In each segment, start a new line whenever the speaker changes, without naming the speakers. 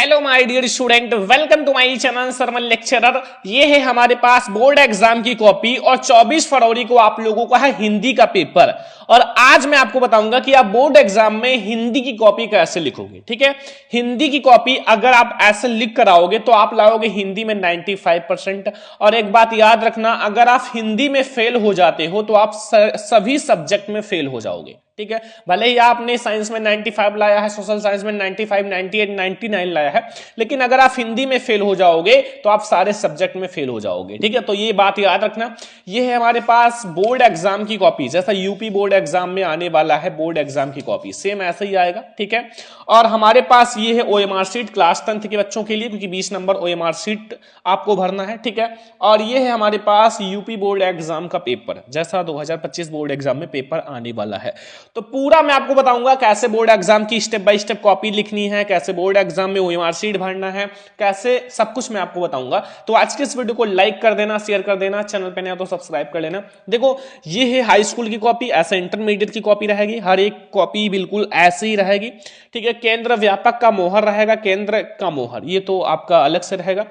Hello my dear student, welcome to my channel सरमन lecturer. ये है हमारे पास बोर्ड एग्जाम की कॉपी और 24 फरवरी को आप लोगों का है हिंदी का पेपर। और आज मैं आपको बताऊंगा कि आप बोर्ड एग्जाम में हिंदी की कॉपी कैसे लिखोगे। ठीक है, हिंदी की कॉपी अगर आप ऐसे लिख कर आओगे तो आप लाओगे हिंदी में 95%। और एक बात याद रखना, अगर आप हिंदी में फेल हो जाते हो तो आप सभी सब्जेक्ट में फेल हो जाओगे। ठीक है, भले ही आपने साइंस में 95 लाया है, सोशल साइंस में 95, 98, 99 लाया है, लेकिन अगर आप हिंदी में फेल हो जाओगे तो आप सारे सब्जेक्ट में फेल हो जाओगे। ठीक है, तो ये बात याद रखना। ये है हमारे पास बोर्ड एग्जाम की कॉपी, जैसा यूपी बोर्ड एग्जाम में आने वाला है बोर्ड एग्जाम की कॉपी, सेम ऐसे ही आएगा। ठीक है, और हमारे पास ये है ओएमआर शीट क्लास 10 के बच्चों के लिए, क्योंकि 20 नंबर ओएमआर शीट आपको भरना है। ठीक है, और ये है हमारे पास यूपी बोर्ड एग्जाम का पेपर, जैसा 2025 बोर्ड एग्जाम में पेपर आने वाला है। तो पूरा मैं आपको बताऊंगा कैसे बोर्ड एग्जाम की स्टेप बाय स्टेप कॉपी लिखनी है, कैसे बोर्ड एग्जाम में ओएमआर शीट भरना है, कैसे सब कुछ मैं आपको बताऊंगा। तो आज के इस वीडियो को लाइक कर देना, शेयर कर देना, चैनल पे नया तो सब्सक्राइब कर लेना। देखो, ये है हाई स्कूल की कॉपी, ऐसे इंटरमीडिएट की कॉपी रहेगी, हर एक कॉपी बिल्कुल ऐसे ही रहेगी। ठीक है, केंद्र व्यापक का मोहर रहेगा, केंद्र का मोहर ये तो आपका अलग से रहेगा।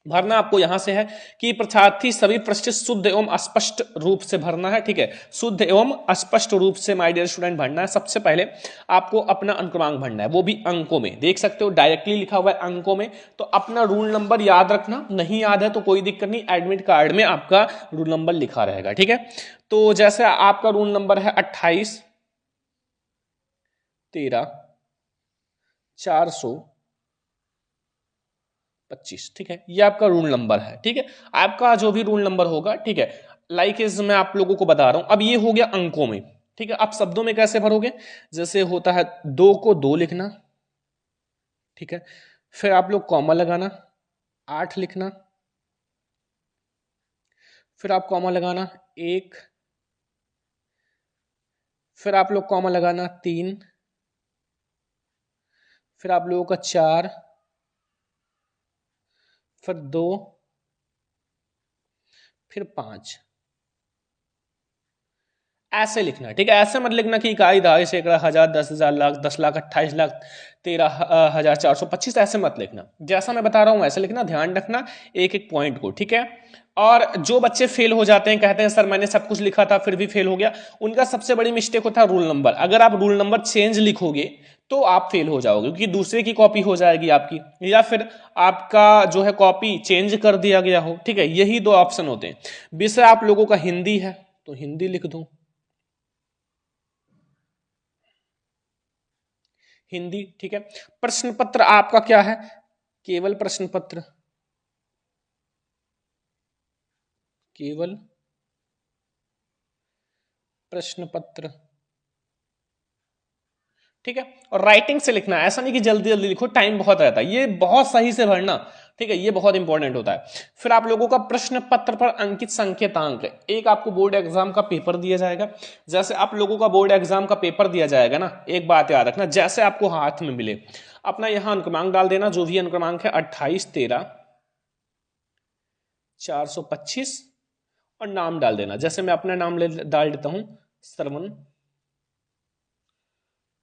भरना आपको यहां से है कि परीक्षार्थी सभी प्रश्न शुद्ध एवं स्पष्ट रूप से भरना है। ठीक है, शुद्ध एवं स्पष्ट रूप से माय डियर स्टूडेंट भरना है। सबसे पहले आपको अपना अनुक्रमांक भरना है, वो भी अंकों में। देख सकते हो डायरेक्टली लिखा हुआ है अंकों में। तो अपना रूल नंबर याद रखना, नहीं याद है तो कोई दिक्कत नहीं, एडमिट कार्ड में आपका रूल नंबर लिखा रहेगा। ठीक है, तो जैसे आपका रूल नंबर है 28 13 425। ठीक है, ये आपका रूल नंबर है। ठीक है, आपका जो भी रूल नंबर होगा। ठीक है, लाइक इज मैं आप लोगों को बता रहा हूं। अब ये हो गया अंकों में। ठीक है, आप शब्दों में कैसे भरोगे, जैसे होता है 2 को 2 लिखना। ठीक है, फिर आप लोग कॉमा लगाना, 8 लिखना, फिर आप कॉमा लगाना 1, फिर आप लोग कॉमा लगाना 3, फिर आप लोगों का 4, फिर 2, फिर 5। ऐसे लिखना है। ठीक है, ऐसे मत लिखना कि इकाई दहाई सैकड़ा हजार 10,000 लाख 10 लाख 28 लाख 13,425, ऐसे मत लिखना। जैसा मैं बता रहा हूं ऐसे लिखना, ध्यान रखना एक एक पॉइंट को। ठीक है, और जो बच्चे फेल हो जाते हैं, कहते हैं सर मैंने सब कुछ लिखा था फिर भी फेल हो गया, उनका सबसे बड़ी मिस्टेक होता है रूल नंबर। अगर आप रूल नंबर चेंज लिखोगे तो आप फेल हो जाओगे, क्योंकि दूसरे की कॉपी हो जाएगी आपकी, या फिर आपका जो है कॉपी चेंज कर दिया गया हो। ठीक है, यही दो ऑप्शन होते हैं। विषय आप लोगों का हिंदी है तो हिंदी लिख दूं, हिंदी। ठीक है, प्रश्न पत्र आपका क्या है, केवल प्रश्न पत्र, केवल प्रश्न पत्र। ठीक है, और राइटिंग से लिखना, ऐसा नहीं कि जल्दी जल्दी लिखो, टाइम बहुत रहता है, ये बहुत सही से भरना। ठीक है, ये बहुत इंपॉर्टेंट होता है। फिर आप लोगों का प्रश्न पत्र पर अंकित संकेतांक, एक आपको बोर्ड एग्जाम का पेपर दिया जाएगा। जैसे आप लोगों का बोर्ड एग्जाम का पेपर दिया जाएगा ना, एक बात याद रखना, जैसे आपको हाथ में मिले अपना यहां अनुक्रमांक डाल देना, जो भी अनुक्रमांक है 28 13 425, और नाम डाल देना। जैसे मैं अपना नाम डाल देता हूं, श्रवण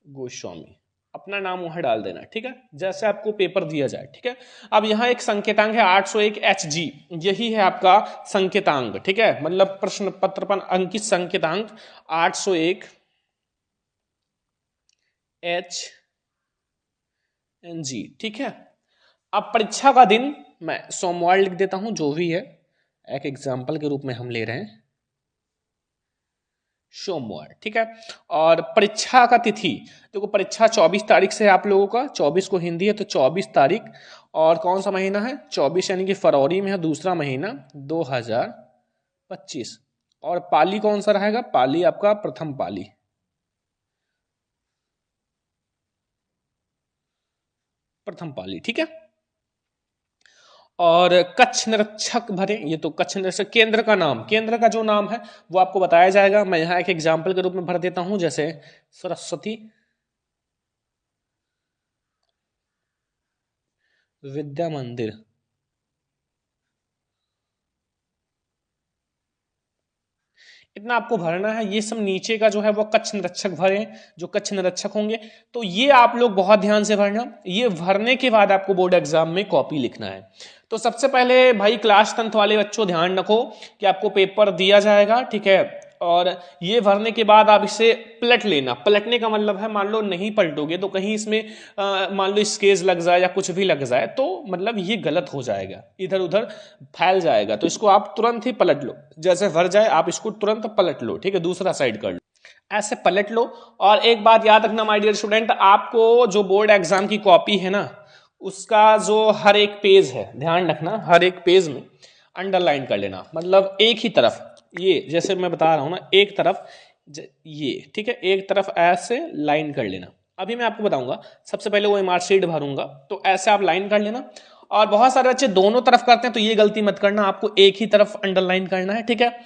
गोस्वामी, अपना नाम वहां डाल देना। ठीक है, जैसे आपको पेपर दिया जाए। ठीक है, अब यहां एक संकेतांक है 801 HG, यही है आपका संकेतांक। ठीक है, मतलब प्रश्न पत्र पर अंकित संकेतांक 801 HNG। ठीक है, अब परीक्षा का दिन मैं सोमवार लिख देता हूं, जो भी है एक एग्जाम्पल के रूप में हम ले रहे हैं, सोमवार। ठीक है, और परीक्षा का तिथि, देखो परीक्षा 24 तारीख से है आप लोगों का, 24 को हिंदी है तो 24 तारीख, और कौन सा महीना है 24, यानी कि फरवरी में है, दूसरा महीना 2025। और पाली कौन सा रहेगा, पाली आपका प्रथम पाली, प्रथम पाली। ठीक है, और कच्छ निरीक्षक भरे, ये तो कच्छ निरीक्षक, केंद्र का नाम, केंद्र का जो नाम है वो आपको बताया जाएगा। मैं यहाँ एक एग्जाम्पल के रूप में भर देता हूं, जैसे सरस्वती विद्या मंदिर। इतना आपको भरना है। ये सब नीचे का जो है वो कच्छ निरीक्षक भरे, जो कच्छ निरीक्षक होंगे, तो ये आप लोग बहुत ध्यान से भरना। ये भरने के बाद आपको बोर्ड एग्जाम में कॉपी लिखना है। तो सबसे पहले भाई क्लास 10th वाले बच्चों ध्यान रखो कि आपको पेपर दिया जाएगा, ठीक है, और ये भरने के बाद आप इसे पलट लेना। पलटने का मतलब है मान लो नहीं पलटोगे तो कहीं इसमें मान लो स्केच लग जाए या कुछ भी लग जाए तो मतलब ये गलत हो जाएगा, इधर उधर फैल जाएगा। तो इसको आप तुरंत ही पलट लो, जैसे भर जाए आप इसको तुरंत पलट लो, ठीक है, दूसरा साइड कर लो, ऐसे पलट लो। और एक बात याद रखना माय डियर स्टूडेंट, आपको जो बोर्ड एग्जाम की कॉपी है ना, उसका जो हर एक पेज है, ध्यान रखना हर एक पेज में अंडरलाइन कर लेना। मतलब एक ही तरफ, ये जैसे मैं बता रहा हूं ना, एक तरफ ये, ठीक है, एक तरफ ऐसे लाइन कर लेना। अभी मैं आपको बताऊंगा, सबसे पहले वो एमआर शीट भरूंगा तो ऐसे आप लाइन कर लेना। और बहुत सारे बच्चे दोनों तरफ करते हैं तो ये गलती मत करना, आपको एक ही तरफ अंडरलाइन करना है, ठीक है।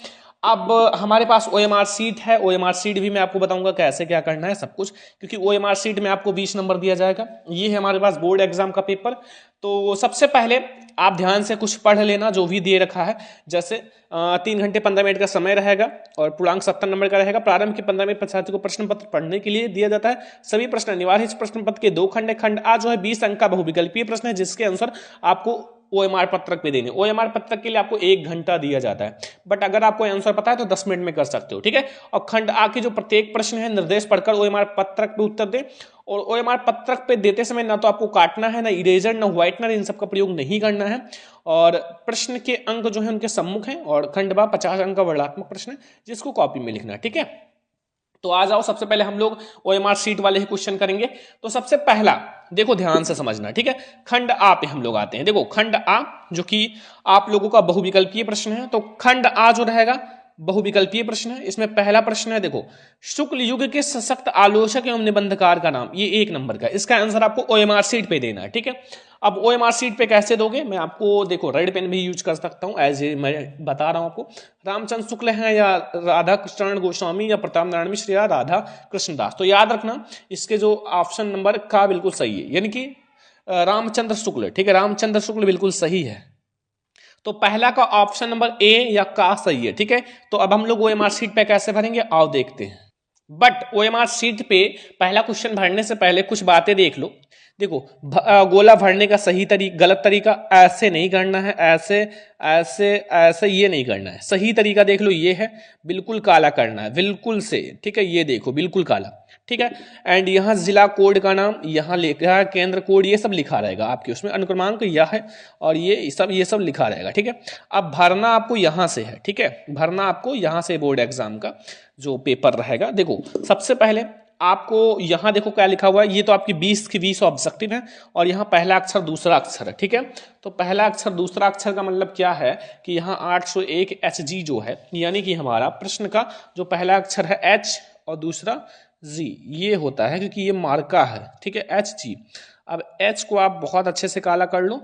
अब हमारे पास ओएमआर सीट है, ओएमआर सीट भी मैं आपको बताऊंगा कैसे क्या करना है सब कुछ, क्योंकि ओएमआर सीट में आपको 20 नंबर दिया जाएगा। ये है हमारे पास बोर्ड एग्जाम का पेपर। तो सबसे पहले आप ध्यान से कुछ पढ़ लेना जो भी दे रखा है, जैसे 3 घंटे 15 मिनट का समय रहेगा और पूर्णांक 70 नंबर का रहेगा। प्रारंभ के 15 मिनट परीक्षार्थी को प्रश्न पत्र पढ़ने के लिए दिया जाता है। सभी प्रश्न अनिवार्य। इस प्रश्न पत्र के 2 खंड, खंड आ जो है 20 अंक का बहुविकल्पीय प्रश्न है, जिसके अनुसार आपको ओएमआर पत्रक पे देने। ओएमआर पत्रक के लिए आपको 1 घंटा दिया जाता है, बट अगर आपको आंसर पता है तो 10 मिनट में कर सकते हो, ठीक है। और खंड आ के जो प्रत्येक प्रश्न है निर्देश पढ़कर ओएमआर पत्रक पे उत्तर दे। और ओएमआर पत्रक पे देते समय ना तो आपको काटना है, ना इरेजर, ना व्हाइटनर, इन सब का प्रयोग नहीं करना है। और प्रश्न के अंक जो है उनके सम्मुख हैं। और खंड बा 50 अंक का वर्णात्मक प्रश्न है जिसको कॉपी में लिखना है, ठीक है। तो आ जाओ, सबसे पहले हम लोग ओएमआर शीट वाले ही क्वेश्चन करेंगे। तो सबसे पहला देखो ध्यान से समझना, ठीक है। खंड आ पे हम लोग आते हैं। देखो खंड आ जो कि आप लोगों का बहुविकल्पीय प्रश्न है, तो खंड आ जो रहेगा बहुविकल्पीय प्रश्न है। इसमें पहला प्रश्न है, देखो शुक्ल युग के सशक्त आलोचक एवं निबंधकार का नाम, ये 1 नंबर का। इसका आंसर आपको ओएमआर शीट पे देना है, ठीक है। अब ओएमआर शीट पे कैसे दोगे, मैं आपको देखो रेड पेन भी यूज कर सकता हूं, एज ए मैं बता रहा हूं आपको। रामचंद्र शुक्ल है या राधा कृष्ण गोस्वामी या प्रताप नारायण मिश्र या राधा कृष्णदास, तो याद रखना इसके जो ऑप्शन नंबर का बिल्कुल सही है, यानी कि रामचंद्र शुक्ल, ठीक है, रामचंद्र शुक्ल बिल्कुल सही है। तो पहला का ऑप्शन नंबर ए या का सही है, ठीक है। तो अब हम लोग ओएमआर शीट पे कैसे भरेंगे आओ देखते हैं। बट ओएमआर शीट पे पहला क्वेश्चन भरने से पहले कुछ बातें देख लो। देखो गोला भरने का सही तरीका, गलत तरीका ऐसे नहीं करना है, ऐसे ऐसे ऐसे ये नहीं करना है। सही तरीका देख लो, ये है बिल्कुल काला करना है, बिल्कुल से, ठीक है, ये देखो बिल्कुल काला, ठीक है। एंड यहाँ जिला कोड का नाम यहाँ लिखा है, केंद्र कोड ये सब लिखा रहेगा आपके उसमें, अनुक्रमांक यह है और ये सब लिखा रहेगा, ठीक है। अब भरना आपको यहाँ से है, ठीक है, भरना आपको यहाँ से बोर्ड एग्जाम का जो पेपर रहेगा। देखो सबसे पहले आपको यहाँ देखो क्या लिखा हुआ है, ये तो आपकी 20 की 20 ऑब्जेक्टिव है और यहाँ पहला अक्षर दूसरा अक्षर है, ठीक है। तो पहला अक्षर दूसरा अक्षर का मतलब क्या है कि यहाँ 801 HG जो है, यानी कि हमारा प्रश्न का जो पहला अक्षर है H और दूसरा G, ये होता है क्योंकि ये मार्का है, ठीक है, HG। अब H को आप बहुत अच्छे से काला कर लो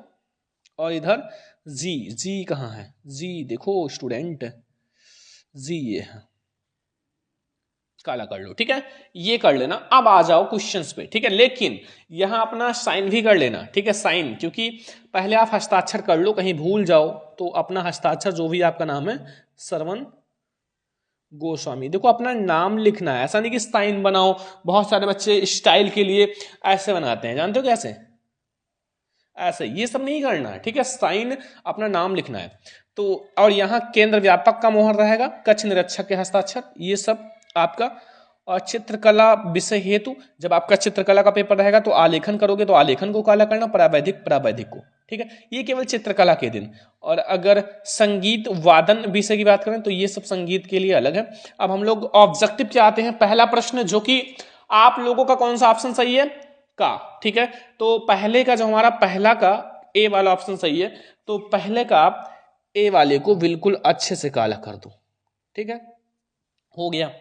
और इधर G कहाँ है, G देखो स्टूडेंट, G ये है, काला कर लो, ठीक है, ये कर लेना। अब आ जाओ क्वेश्चंस पे, ठीक है, लेकिन यहां अपना साइन भी कर लेना, ठीक है, साइन, क्योंकि पहले आप हस्ताक्षर कर लो, कहीं भूल जाओ तो अपना हस्ताक्षर जो भी आपका नाम है श्रवण गोस्वामी, देखो अपना नाम लिखना है, ऐसा नहीं कि साइन बनाओ। बहुत सारे बच्चे स्टाइल के लिए ऐसे बनाते हैं, जानते हो कैसे, ऐसे, ये सब नहीं करना है, ठीक है, साइन अपना नाम लिखना है। तो और यहाँ केंद्र व्यापक का मोहर रहेगा, कच्छ निरीक्षक के हस्ताक्षर, ये सब आपका। और चित्रकला विषय हेतु जब आपका चित्रकला का पेपर रहेगा तो आलेखन करोगे तो आलेखन को काला करना, प्रावैधिक को, ठीक है, ये केवल चित्रकला के दिन। और अगर संगीत वादन विषय की बात करें तो ये सब संगीत के लिए अलग है। अब हम लोग ऑब्जेक्टिव पे आते हैं। पहला प्रश्न जो कि आप लोगों का कौन सा ऑप्शन सही है, का, ठीक है। तो पहले का जो हमारा पहला का ए वाला ऑप्शन सही है, तो पहले का आप ए वाले को बिल्कुल अच्छे से काला कर दो, ठीक है, हो गया,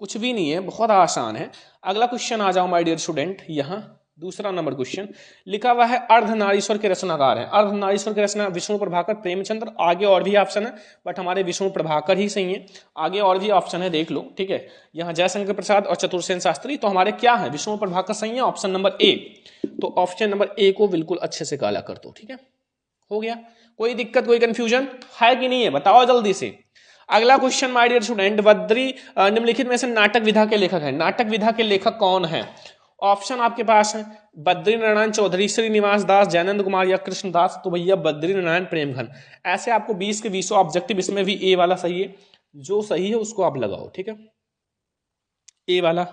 कुछ भी नहीं है, बहुत आसान है। अगला क्वेश्चन आ जाओ माय डियर स्टूडेंट, यहाँ दूसरा नंबर क्वेश्चन लिखा हुआ है अर्धनारीश्वर के रचनाकार है। अर्धनारीश्वर के रचना विष्णु प्रभाकर, प्रेमचंद्र, आगे और भी ऑप्शन है बट हमारे विष्णु प्रभाकर ही सही है। आगे और भी ऑप्शन है, देख लो, ठीक है, यहाँ जयशंकर प्रसाद और चतुर्सेन शास्त्री, तो हमारे क्या है, विष्णु प्रभाकर सही है, ऑप्शन नंबर ए। तो ऑप्शन नंबर ए को बिल्कुल अच्छे से काला कर दो, ठीक है, हो गया। कोई दिक्कत, कोई कंफ्यूजन है कि नहीं है, बताओ जल्दी से। अगला क्वेश्चन माय डियर स्टूडेंट, बद्री निम्नलिखित में से नाटक विधा के लेखक हैं। नाटक विधा के लेखक कौन है? ऑप्शन आपके पास है बद्री नारायण चौधरी, श्रीनिवास दास, जयनंद कुमार या कृष्णदास। तो भैया बद्री नारायण प्रेमघन। ऐसे आपको 20 के 20 ऑब्जेक्टिव, इसमें भी ए वाला सही है, जो सही है उसको आप लगाओ, ठीक है, ए वाला।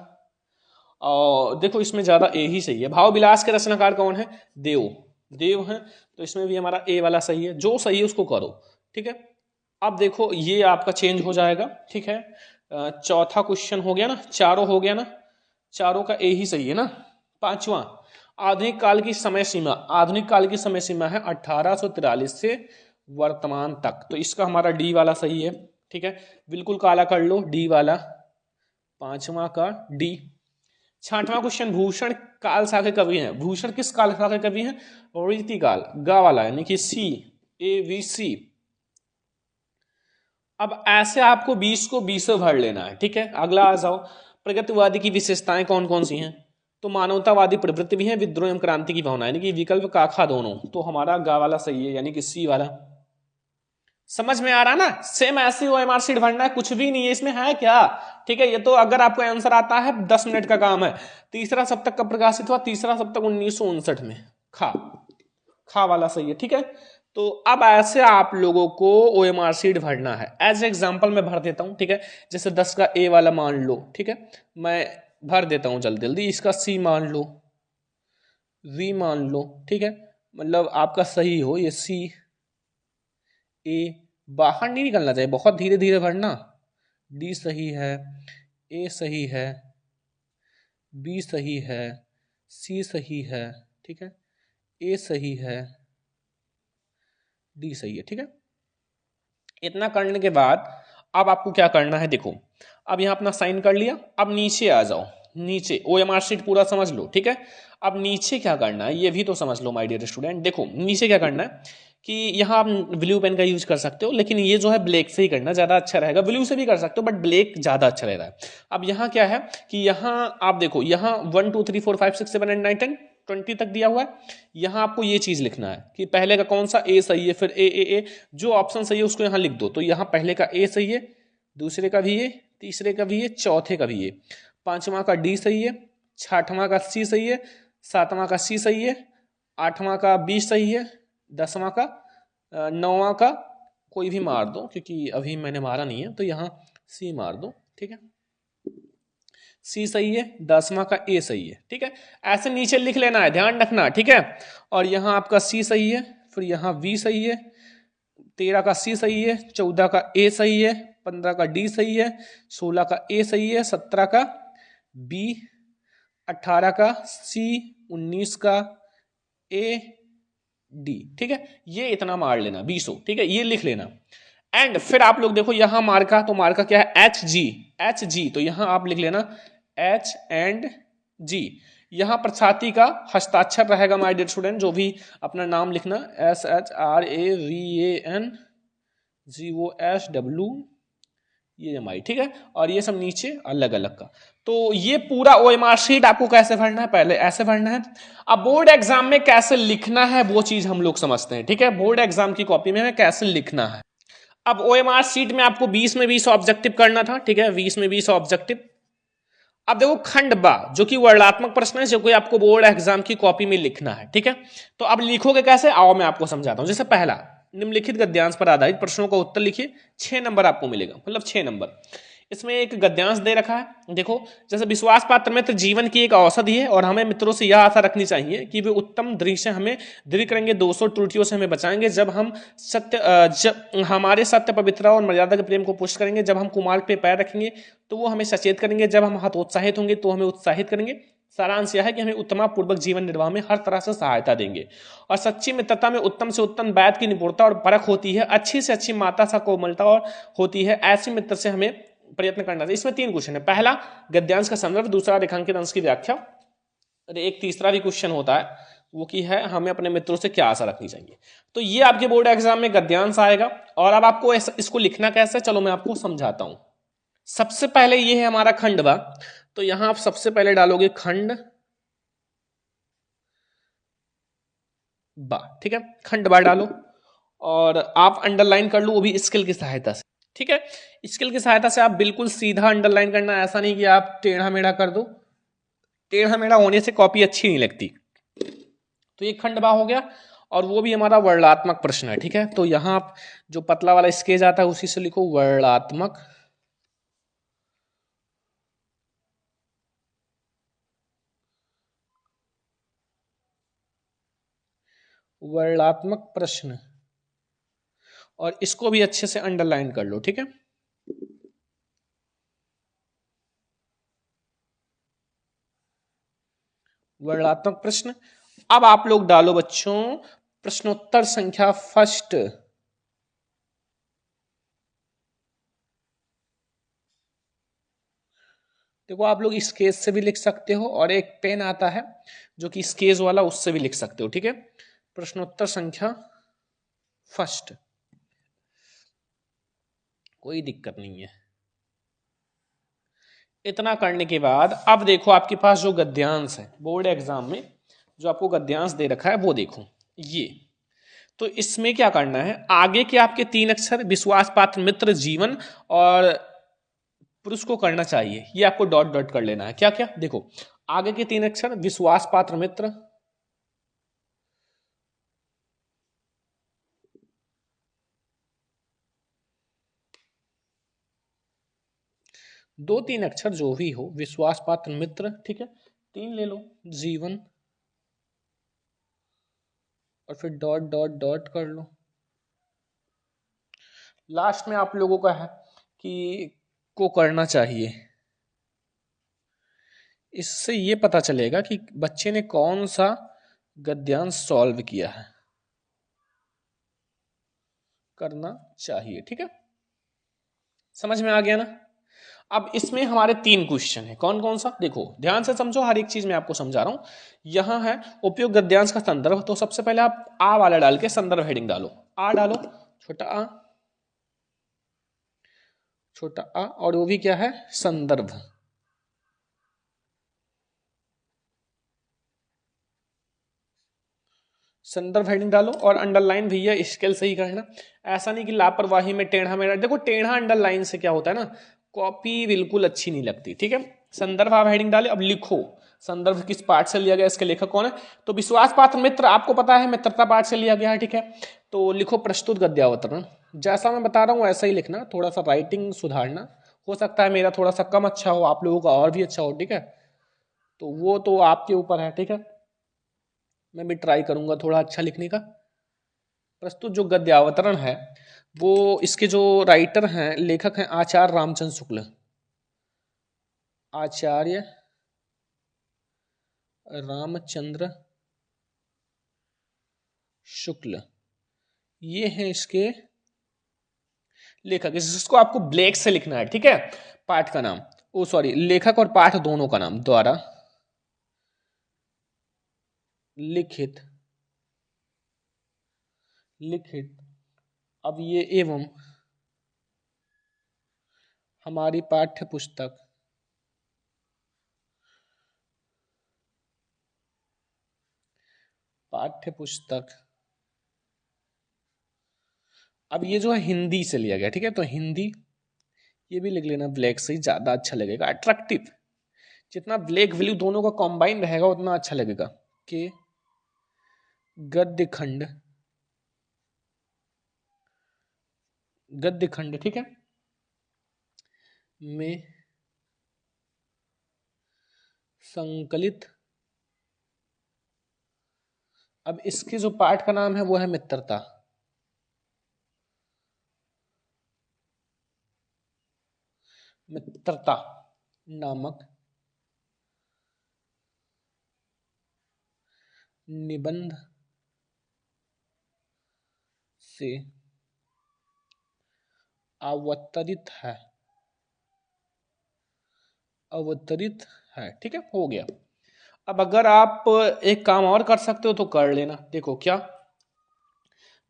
और देखो इसमें ज्यादा ए ही सही है। भाव विलास के रचनाकार कौन है? देव, देव है, तो इसमें भी हमारा ए वाला सही है, जो सही है उसको करो, ठीक है। अब देखो ये आपका चेंज हो जाएगा, ठीक है। चौथा क्वेश्चन हो गया ना, चारों हो गया ना, चारों का ए ही सही है ना। पांचवा, आधुनिक काल की समय सीमा, आधुनिक काल की समय सीमा है 1843 से वर्तमान तक, तो इसका हमारा डी वाला सही है, ठीक है, बिल्कुल काला कर लो, डी वाला, पांचवा का डी। छठवां क्वेश्चन, भूषण काल सा के कवि हैं। भूषण किस काल सा के कवि हैं? रीतिकाल, गा वाला, यानी कि सी, ए बी सी। अब ऐसे आपको 20 को 20 भर लेना है, ठीक है। अगला आ जाओ, प्रगतिवादी की विशेषताएं कौन कौन सी हैं? तो मानवतावादी प्रवृत्ति भी है, विद्रोह एवं क्रांति की भावना, यानी कि विकल्प काखा दोनों, तो हमारा गा वाला सही है, यानी कि सी वाला। समझ में आ रहा ना? सेम ऐसे ओएमआर शीट भरना है, कुछ भी नहीं है इसमें, है क्या, ठीक है। ये तो अगर आपको आंसर आता है 10 मिनट का काम है। तीसरा सप्तक कब प्रकाशित हुआ? तीसरा सप्तक 1959 में, खा, खा वाला सही है, ठीक है। तो अब ऐसे आप लोगों को ओएमआर शीट भरना है। एज एग्जांपल मैं भर देता हूं, ठीक है। जैसे 10 का ए वाला मान लो, ठीक है, मैं भर देता हूं जल्दी जल्दी। इसका सी मान लो, वी मान लो, ठीक है, मतलब आपका सही हो ये सी, ए बाहर नहीं निकलना चाहिए, बहुत धीरे धीरे भरना। डी सही है, ए सही है, बी सही है, सी सही है, ठीक है, ए सही है, डी सही है, ठीक है। इतना करने के बाद अब आपको क्या करना है, देखो अब यहां अपना साइन कर लिया। अब नीचे आ जाओ, नीचे ओएमआर शीट पूरा समझ लो, ठीक है। अब नीचे क्या करना है ये भी तो समझ लो माय डियर स्टूडेंट। देखो नीचे क्या करना है कि यहाँ आप ब्लू पेन का यूज कर सकते हो, लेकिन ये जो है ब्लैक से ही करना ज्यादा अच्छा रहेगा। ब्लू से भी कर सकते हो बट ब्लैक ज्यादा अच्छा रहता है। अब यहाँ क्या है कि यहाँ आप देखो, यहाँ 1 2 3 4 5 6 7 8 9 10 20 तक दिया हुआ है। यहाँ आपको ये चीज लिखना है कि पहले का कौन सा ए सही है, फिर ए, जो ऑप्शन सही है उसको यहाँ लिख दो। तो यहाँ पहले का ए सही है, दूसरे का भी ए, तीसरे का भी ए, चौथे का भी ए, पांचवा का डी सही है, छठवां का सी सही है, सातवां का सी सही है, आठवां का बी सही है, 10वां का, 9वां का कोई भी मार दो क्योंकि अभी मैंने मारा नहीं है, तो यहाँ सी मार दो, ठीक है, सी सही है, 10वां का ए सही है, ठीक है। ऐसे नीचे लिख लेना है, ध्यान रखना, ठीक है। और यहाँ आपका सी सही है, फिर यहाँ बी सही है, 13 का सी सही है, 14 का ए सही है, 15 का डी सही है, 16 का ए सही है, 17 का बी, 18 का सी, 19 का ए, डी, ठीक है। ये इतना मार लेना 20, ठीक है, ये लिख लेना। एंड फिर आप लोग देखो यहां मार्का, तो मार्का क्या है? एच जी, एच जी, तो यहां आप लिख लेना एच एंड जी। यहां पर छाती का हस्ताक्षर रहेगा माय डियर स्टूडेंट, जो भी अपना नाम लिखना, SHRAVANGOSWEMI, ठीक है। और ये सब नीचे अलग अलग का। तो ये पूरा ओएमआर शीट आपको कैसे भरना है, पहले ऐसे भरना है। अब बोर्ड एग्जाम में कैसे लिखना है वो चीज हम लोग समझते हैं, ठीक है। बोर्ड एग्जाम की कॉपी में कैसे लिखना है। अब ओएमआर शीट में आपको 20 में 20 ऑब्जेक्टिव करना था, ठीक है, 20 में 20 ऑब्जेक्टिव। अब देखो खंड बा, जो कि वर्णात्मक प्रश्न है, जो कि आपको बोर्ड एग्जाम की कॉपी में लिखना है, ठीक है। तो अब लिखोगे कैसे, आओ मैं आपको समझाता हूं। जैसे पहला, निम्नलिखित गद्यांश पर आधारित प्रश्नों का उत्तर लिखिए, 6 नंबर आपको मिलेगा, मतलब 6 नंबर। इसमें एक गद्यांश दे रखा है, देखो जैसे विश्वास पात्र मित्र जीवन की एक औषधि है और हमें मित्रों से यह आशा रखनी चाहिए कि वे उत्तम दृश्य हमें दृढ़ करेंगे, दोषों त्रुटियों से हमें बचाएंगे, जब हम हमारे सत्य पवित्रता और मर्यादा के प्रेम को पुष्ट करेंगे, जब हम कुमार्ग पे पैर रखेंगे तो वो हमें सचेत करेंगे, जब हम हतोत्साहित होंगे तो हमें उत्साहित करेंगे। सारांश यह है कि हमें उत्तम पूर्वक जीवन निर्वाह में हर तरह से सहायता देंगे। और सच्ची मित्रता में उत्तम से उत्तम वैद की निपुणता और परख होती है, अच्छी से अच्छी माता सा कोमलता और होती है। ऐसे मित्र से हमें प्रयत्न करना चाहिए। इसमें 3 क्वेश्चन है, पहला गद्यांश का संदर्भ, दूसरा रेखांकित अंश की व्याख्या, और एक तीसरा भी क्वेश्चन होता है वो की है हमें अपने मित्रों से क्या आशा रखनी चाहिए। तो ये आपके बोर्ड एग्जाम में गद्यांश आएगा। और अब आपको इसको लिखना कैसे, चलो मैं आपको समझाता हूं। सबसे पहले ये है हमारा खंड बा, तो यहां आप सबसे पहले डालोगे खंड बा, ठीक है, खंड बा डालो और आप अंडरलाइन कर लो, वो भी स्केल की सहायता से। ठीक है, स्केल की सहायता से आप बिल्कुल सीधा अंडरलाइन करना, ऐसा नहीं कि आप टेढ़ा मेढ़ा कर दो, टेढ़ा मेढ़ा होने से कॉपी अच्छी नहीं लगती। तो ये खंड बा हो गया, और वो भी हमारा वर्णात्मक प्रश्न है। ठीक है, तो यहां आप जो पतला वाला स्केच आता है उसी से लिखो वर्णात्मक वर्णात्मक प्रश्न, और इसको भी अच्छे से अंडरलाइन कर लो। ठीक है, वर्णात्मक प्रश्न। अब आप लोग डालो बच्चों प्रश्नोत्तर संख्या फर्स्ट। देखो आप लोग स्केच से भी लिख सकते हो, और एक पेन आता है जो कि स्केच वाला, उससे भी लिख सकते हो। ठीक है, प्रश्नोत्तर संख्या फर्स्ट, कोई दिक्कत नहीं है। इतना करने के बाद अब देखो आपके पास जो गद्यांश है बोर्ड एग्जाम में, जो आपको गद्यांश दे रखा है वो देखो ये। तो इसमें क्या करना है, आगे के आपके 3 अक्षर विश्वास पात्र मित्र जीवन और पुरुष को करना चाहिए, ये आपको डॉट डॉट कर लेना है। क्या क्या देखो, आगे के 3 अक्षर विश्वास पात्र मित्र, दो 3 अक्षर जो भी हो, विश्वास पात्र मित्र, ठीक है, 3 ले लो, जीवन, और फिर डॉट डॉट डॉट कर लो। लास्ट में आप लोगों का है कि को करना चाहिए। इससे ये पता चलेगा कि बच्चे ने कौन सा गद्यांश सॉल्व किया है, करना चाहिए। ठीक है, समझ में आ गया ना। अब इसमें हमारे 3 क्वेश्चन है, कौन कौन सा देखो ध्यान से समझो, हर एक चीज मैं आपको समझा रहा हूं। यहां है उपयुक्त गद्यांश का संदर्भ, तो सबसे पहले आप आ वाला डाल के संदर्भ हेडिंग डालो, आ डालो, छोटा आ, छोटा आ, और वो भी क्या है, संदर्भ। संदर्भ हेडिंग डालो, और अंडरलाइन भैया स्केल सही करना, ऐसा नहीं कि लापरवाही में टेढ़ा मेढ़ा। देखो टेढ़ा अंडरलाइन से क्या होता है ना, कॉपी बिल्कुल अच्छी नहीं लगती। ठीक है, संदर्भ आप हेडिंग डाले, अब लिखो संदर्भ किस पाठ से लिया गया, इसके लेखक कौन है। तो विश्वास पात्र मित्र आपको पता है मित्रता पाठ से लिया गया है। ठीक है, तो लिखो प्रस्तुत गद्यावतरण, जैसा मैं बता रहा हूँ वैसा ही लिखना, थोड़ा सा राइटिंग सुधारना, हो सकता है मेरा थोड़ा सा कम अच्छा हो, आप लोगों का और भी अच्छा हो। ठीक है, तो वो तो आपके ऊपर है। ठीक है, मैं भी ट्राई करूंगा थोड़ा अच्छा लिखने का। प्रस्तुत जो गद्यावतरण है वो, इसके जो राइटर हैं, लेखक हैं आचार्य रामचंद्र शुक्ल, आचार्य रामचंद्र शुक्ल, ये हैं इसके लेखक। इसको आपको ब्लैक से लिखना है। ठीक है, पाठ का नाम, ओ सॉरी, लेखक और पाठ दोनों का नाम, द्वारा लिखित, लिखित, अब ये एवं हमारी पाठ्य पुस्तक, पाठ्य पुस्तक। अब ये जो है हिंदी से लिया गया। ठीक है, तो हिंदी ये भी लिख लेना ब्लैक से, ही ज्यादा अच्छा लगेगा, अट्रैक्टिव। जितना ब्लैक ब्लू दोनों का कॉम्बाइन रहेगा उतना अच्छा लगेगा। कि गद्य खंड, गद्य खंड, ठीक है, में संकलित। अब इसके जो पाठ का नाम है वो है मित्रता, मित्रता नामक निबंध से अवतरित है, अवतरित है। ठीक है, हो गया। अब अगर आप एक काम और कर सकते हो तो कर लेना। देखो क्या,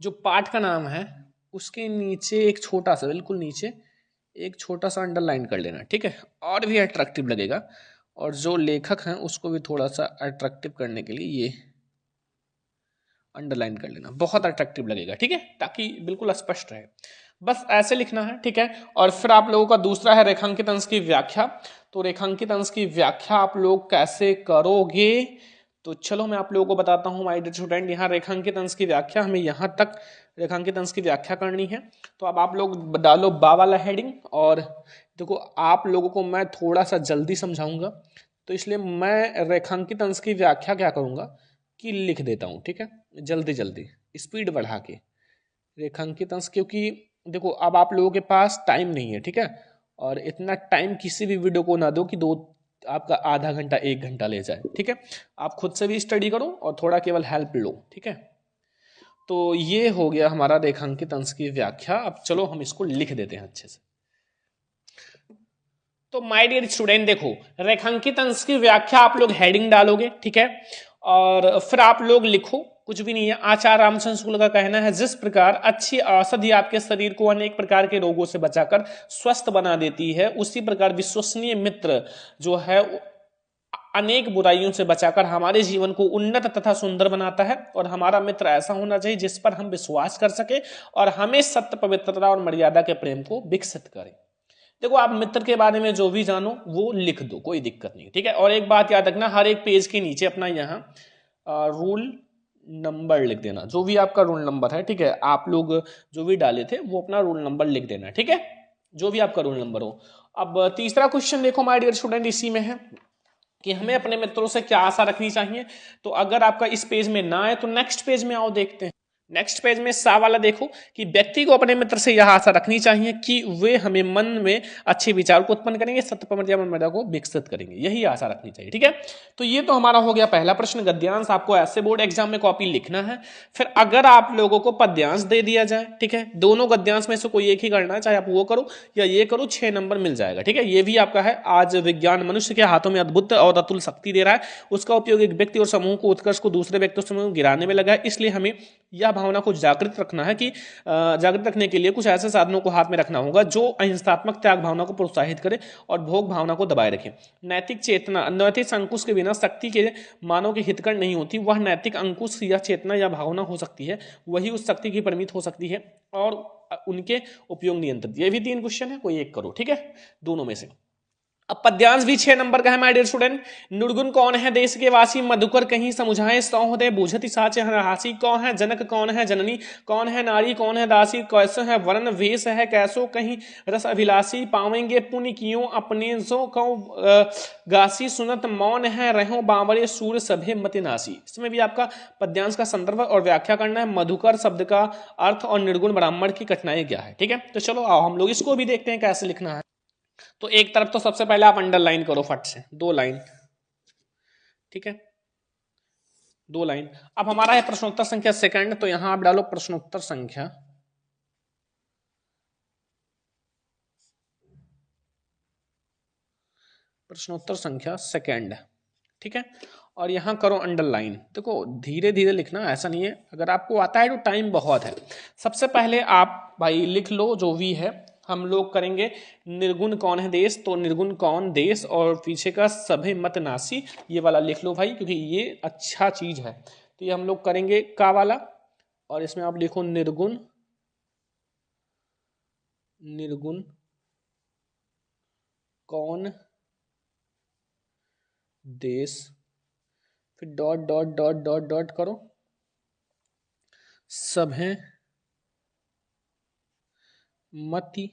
जो पाठ का नाम है उसके नीचे एक छोटा सा, बिल्कुल नीचे एक छोटा सा अंडरलाइन कर लेना। ठीक है, और भी अट्रैक्टिव लगेगा, और जो लेखक हैं उसको भी थोड़ा सा अट्रैक्टिव करने के लिए ये अंडरलाइन कर लेना, बहुत अट्रैक्टिव लगेगा, ठीक है, ताकि बिल्कुल स्पष्ट रहे। बस ऐसे लिखना है, ठीक है। और फिर आप लोगों का दूसरा है रेखांकित अंश की व्याख्या। तो रेखांकित अंश की व्याख्या आप लोग कैसे करोगे, तो चलो मैं आप लोगों को बताता हूं माय डियर स्टूडेंट। यहाँ रेखांकित अंश की व्याख्या हमें यहाँ तक रेखांकित अंश की व्याख्या करनी है। तो अब आप लोग डालो बा वाला हेडिंग, और देखो आप लोगों को मैं थोड़ा सा जल्दी समझाऊंगा, तो इसलिए मैं रेखांकित अंश की व्याख्या क्या करूंगा कि लिख देता हूं, ठीक है, जल्दी जल्दी स्पीड बढ़ा के रेखांकित अंश। क्योंकि देखो अब आप लोगों के पास टाइम नहीं है, ठीक है, और इतना टाइम किसी भी वीडियो को ना दो कि दो आपका आधा घंटा 1 घंटा ले जाए, ठीक है। आप खुद से भी स्टडी करो और थोड़ा केवल हेल्प लो, ठीक है। तो ये हो गया हमारा रेखांकित अंश की व्याख्या। अब चलो हम इसको लिख देते हैं अच्छे से। तो माय डियर स्टूडेंट देखो, रेखांकित अंश की व्याख्या आप लोग हेडिंग डालोगे, ठीक है, और फिर आप लोग लिखो, कुछ भी नहीं है। आचार्य रामचंद्र शुक्ल का कहना है, जिस प्रकार अच्छी औषधि आपके शरीर को अनेक प्रकार के रोगों से बचाकर स्वस्थ बना देती है, उसी प्रकार विश्वसनीय मित्र जो है अनेक बुराइयों से बचाकर हमारे जीवन को उन्नत तथा सुंदर बनाता है। और हमारा मित्र ऐसा होना चाहिए जिस पर हम विश्वास कर सके और हमें सत्य, पवित्रता और मर्यादा के प्रेम को विकसित करे। देखो आप मित्र के बारे में जो भी जानो वो लिख दो, कोई दिक्कत नहीं, ठीक है। और एक बात याद रखना, हर एक पेज के नीचे अपना यहाँ रूल नंबर लिख देना, जो भी आपका रूल नंबर है, ठीक है। आप लोग जो भी डाले थे वो अपना रूल नंबर लिख देना, ठीक है, जो भी आपका रूल नंबर हो। अब तीसरा क्वेश्चन देखो माय डियर स्टूडेंट, इसी में है कि हमें अपने मित्रों से क्या आशा रखनी चाहिए। तो अगर आपका इस पेज में ना है तो नेक्स्ट पेज में आओ, देखते हैं। नेक्स्ट पेज में सा वाला देखो कि व्यक्ति को अपने मित्र से यह आशा रखनी चाहिए कि वे हमें मन में अच्छे विचार को उत्पन्न करेंगे, सत्य, मर्यादा को विकसित करेंगे, यही आशा रखनी चाहिए, ठीक है। तो ये तो हमारा हो गया पहला प्रश्न। गद्यांश आपको ऐसे बोर्ड एग्जाम में कॉपी लिखना है। फिर अगर आप लोगों को पद्यांश दे दिया जाए, ठीक है, दोनों गद्यांश में से कोई एक ही करना है, चाहे आप वो करो या ये करो, 6 नंबर मिल जाएगा, ठीक है। ये भी आपका है। आज विज्ञान मनुष्य के हाथों में अद्भुत और अतुल शक्ति दे रहा है, उसका उपयोग एक व्यक्ति और समूह को उत्कर्ष को दूसरे व्यक्ति समूह को गिराने में लगा है। इसलिए हमें यह भावना को जागृत रखना है कि जागृत रखने के लिए कुछ ऐसे साधनों को हाथ में रखना होगा जो अहिंसात्मक त्याग भावना को प्रोत्साहित करे और भोग भावना को दबाए रखे। नैतिक चेतना, नैतिक अंकुश के बिना शक्ति के मानव की हितकर नहीं होती। वह नैतिक अंकुश या चेतना या भावना हो सकती है, वही उस शक्ति की परिमित हो सकती है और उनके उपयोग नियंत्रित। ये भी 3 क्वेश्चन है, कोई एक करो, ठीक है, दोनों में से। अब पद्यांश भी 6 नंबर का है माय डियर स्टूडेंट। निर्गुण कौन है देश के वासी, मधुकर कहीं समुझाए सौहदय बुझति साचे हासी। कौन है जनक, कौन है जननी, कौन है नारी, कौन है दासी। कैसो है वर्ण वेश है, कैसो कहीं रस अभिलाषी। पावेंगे पुण्य कियो अपने सो कौ गासी। सुनत मौन है रहो बावरे सूर सभे मति नासी। इसमें भी आपका पद्यांश का संदर्भ और व्याख्या करना है। मधुकर शब्द का अर्थ और निर्गुण ब्राह्मण की कठिनाई क्या है, ठीक है। तो चलो आओ हम लोग इसको भी देखते हैं कैसे लिखना है। तो एक तरफ तो सबसे पहले आप अंडरलाइन करो फट से, 2 लाइन, ठीक है, 2 लाइन। अब हमारा है प्रश्नोत्तर संख्या सेकंड, तो यहां आप डालो प्रश्नोत्तर संख्या सेकंड, ठीक है। और यहां करो अंडरलाइन। देखो धीरे धीरे लिखना, ऐसा नहीं है, अगर आपको आता है तो टाइम बहुत है। सबसे पहले आप भाई लिख लो जो भी है। हम लोग करेंगे निर्गुण कौन है देश, तो निर्गुण कौन देश और पीछे का सभे मत नासी, ये वाला लिख लो भाई, क्योंकि ये अच्छा चीज है। तो ये हम लोग करेंगे का वाला, और इसमें आप लिखो निर्गुण, निर्गुण कौन देश, फिर dot dot dot dot dot करो सभे मति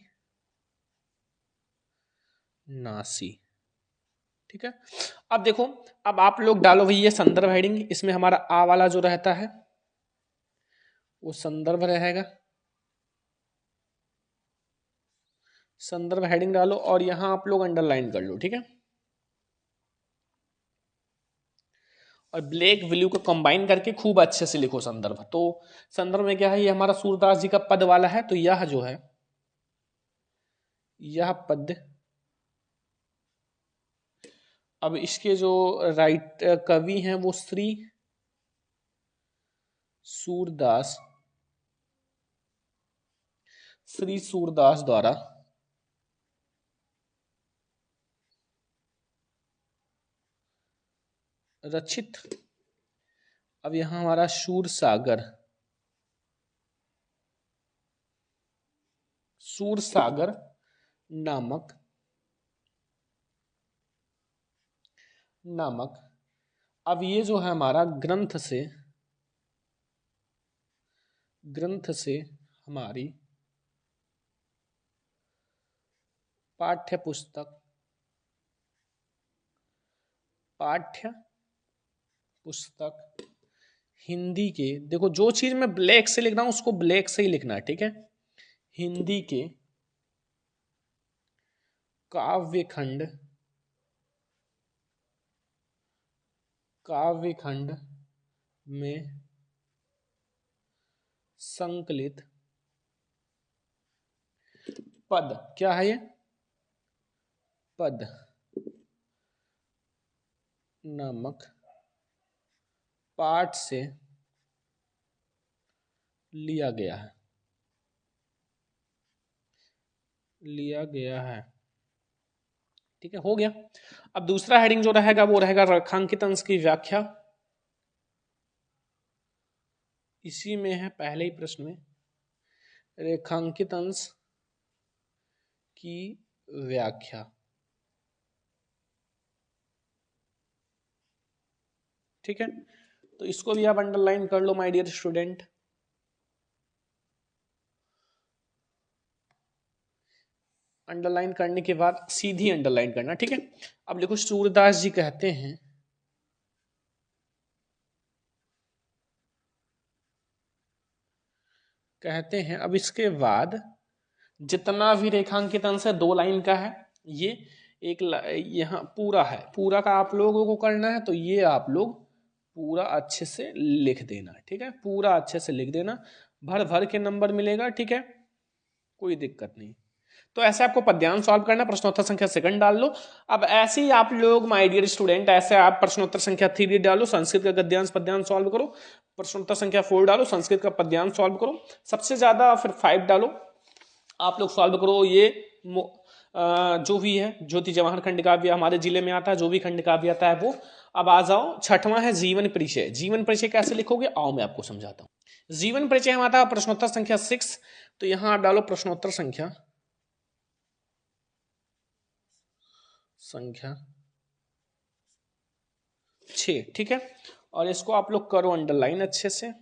नासी, ठीक है। अब देखो, अब आप लोग डालो भाई ये संदर्भ हेडिंग। इसमें हमारा आ वाला जो रहता है वो संदर्भ रहेगा। संदर्भ हेडिंग डालो और यहां आप लोग अंडरलाइन कर लो, ठीक है। और ब्लैक ब्लू को कंबाइन करके खूब अच्छे से लिखो संदर्भ। तो संदर्भ में क्या है, ये हमारा सूरदास जी का पद वाला है, तो यह जो है यह पद, अब इसके जो राइट कवि हैं वो श्री सूरदास, श्री सूरदास द्वारा रचित अब यहां हमारा सूरसागर, सूरसागर नामक अब ये जो है हमारा ग्रंथ से हमारी पाठ्य पुस्तक हिंदी के, देखो जो चीज मैं ब्लैक से लिख रहा हूं उसको ब्लैक से ही लिखना है, ठीक है। हिंदी के काव्यखंड में संकलित पद, क्या है ये, पद नामक पाठ से लिया गया है, ठीक है, हो गया। अब दूसरा हेडिंग जो रहेगा वो रहेगा रेखांकित अंश की व्याख्या। इसी में है पहले ही प्रश्न में, रेखांकित अंश की व्याख्या, ठीक है। तो इसको भी आप अंडरलाइन कर लो माय डियर स्टूडेंट। अंडरलाइन करने के बाद सीधी अंडरलाइन करना, ठीक है। अब देखो सूरदास जी कहते हैं अब इसके बाद जितना भी रेखांकित अंश है 2 लाइन का है, ये एक यहाँ पूरा है, पूरा का आप लोगों को करना है, तो ये आप लोग पूरा अच्छे से लिख देना, ठीक है, पूरा अच्छे से लिख देना, भर भर के नंबर मिलेगा, ठीक है, कोई दिक्कत नहीं। तो ऐसे आपको पद्यांश सॉल्व करना, प्रश्नोत्तर संख्या 2 डाल लो। अब ऐसे ही आप लोग माय डियर स्टूडेंट, ऐसे आप प्रश्नोत्तर संख्या 3 डालो, संस्कृत का गद्यांश पद्यांश सॉल्व करो, प्रश्नोत्तर संख्या 4 डालो, संस्कृत का पद्यांश सॉल्व करो, सबसे ज्यादा फिर 5 डालो, आप लोग सॉल्व करो ये जो भी है ज्योति जवाहर खंड काव्य हमारे जिले में आता है, जो भी खंड काव्य आता है वो। अब आ जाओ, छठवां है जीवन परिचय। जीवन परिचय कैसे लिखोगे आओ मैं आपको समझाता हूं। जीवन परिचय हम आता है प्रश्नोत्तर संख्या 6, तो यहां आप डालो प्रश्नोत्तर संख्या 6, ठीक है, और इसको आप लोग करो अंडरलाइन अच्छे से,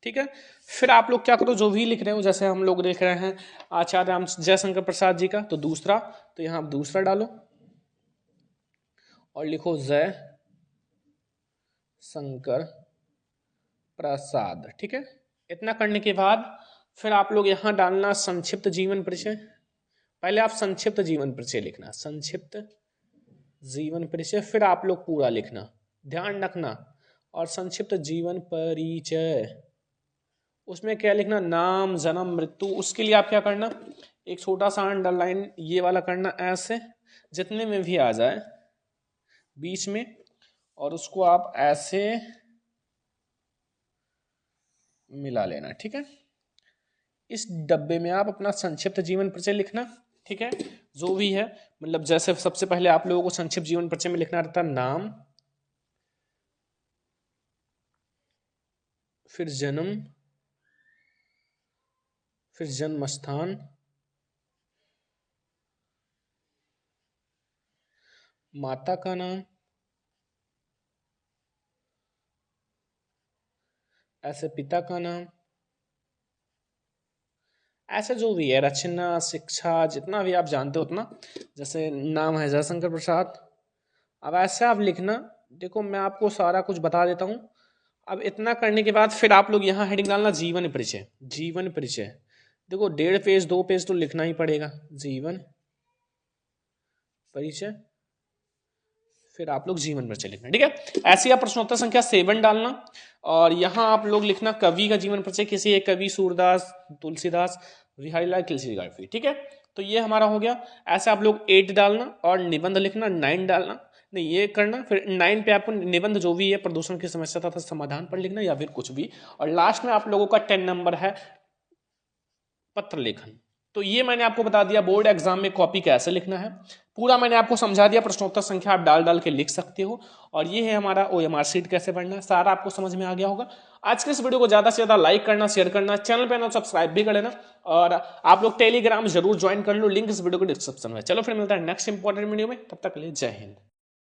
ठीक है। फिर आप लोग क्या करो, जो भी लिख रहे हो, जैसे हम लोग देख रहे हैं आचार्य राम जयशंकर प्रसाद जी का, तो दूसरा, तो यहां आप दूसरा डालो और लिखो जय शंकर प्रसाद, ठीक है। इतना करने के बाद फिर आप लोग यहां डालना संक्षिप्त जीवन परिचय। पहले आप संक्षिप्त जीवन परिचय लिखना, संक्षिप्त जीवन परिचय, फिर आप लोग पूरा लिखना, ध्यान रखना। और संक्षिप्त जीवन परिचय उसमें क्या लिखना, नाम जन्म मृत्यु। उसके लिए आप क्या करना, एक छोटा सा अंडरलाइन ये वाला करना, ऐसे जितने में भी आ जाए बीच में, और उसको आप ऐसे मिला लेना, ठीक है। इस डब्बे में आप अपना संक्षिप्त जीवन परिचय लिखना, ठीक है, जो भी है, मतलब जैसे सबसे पहले आप लोगों को संक्षिप्त जीवन परिचय में लिखना रहता नाम, फिर जन्म, फिर जन्म स्थान, माता का नाम, ऐसे पिता का नाम, ऐसे जो भी है, रचना, शिक्षा, जितना भी आप जानते हो उतना, जैसे नाम है जयशंकर प्रसाद। अब ऐसे आप लिखना, देखो मैं आपको सारा कुछ बता देता हूं। अब इतना करने के बाद फिर आप लोग यहाँ हेडिंग डालना जीवन परिचय। जीवन परिचय देखो 1.5 पेज 2 पेज तो लिखना ही पड़ेगा, जीवन परिचय, फिर आप लोग जीवन परिचय लिखना, ठीक है। ऐसे आप प्रश्नोत्तर संख्या 7 डालना, और यहां आप लोग लिखना कवि का जीवन परिचय, किसी एक कवि, सूरदास, तुलसीदास, बिहारी लाल, तुलसी गारफी, ठीक है। तो ये हमारा हो गया। ऐसे आप लोग 8 डालना और निबंध लिखना 9 डालना, नहीं ये करना, फिर 9 पे आपको निबंध जो भी है प्रदूषण की समस्या तथा समाधान पर लिखना या फिर कुछ भी, और लास्ट में आप लोगों का 10 नंबर है पत्र लेखन। तो ये मैंने आपको बता दिया बोर्ड एग्जाम में कॉपी कैसे लिखना है, पूरा मैंने आपको समझा दिया, प्रश्नोत्तर संख्या आप डाल के लिख सकते हो। और ये है हमारा OMR शीट कैसे पढ़ना, सारा आपको समझ में आ गया होगा। आज के इस वीडियो को ज्यादा से ज्यादा लाइक करना, शेयर करना, चैनल पे ना सब्सक्राइब भी कर लेना, और आप लोग टेलीग्राम जरूर ज्वाइन कर लो, लिंक इस वीडियो को डिस्क्रिप्शन में। चलो फिर मिलता है नेक्स्ट इंपॉर्टेंट वीडियो में, तब तक के लिए जय हिंद।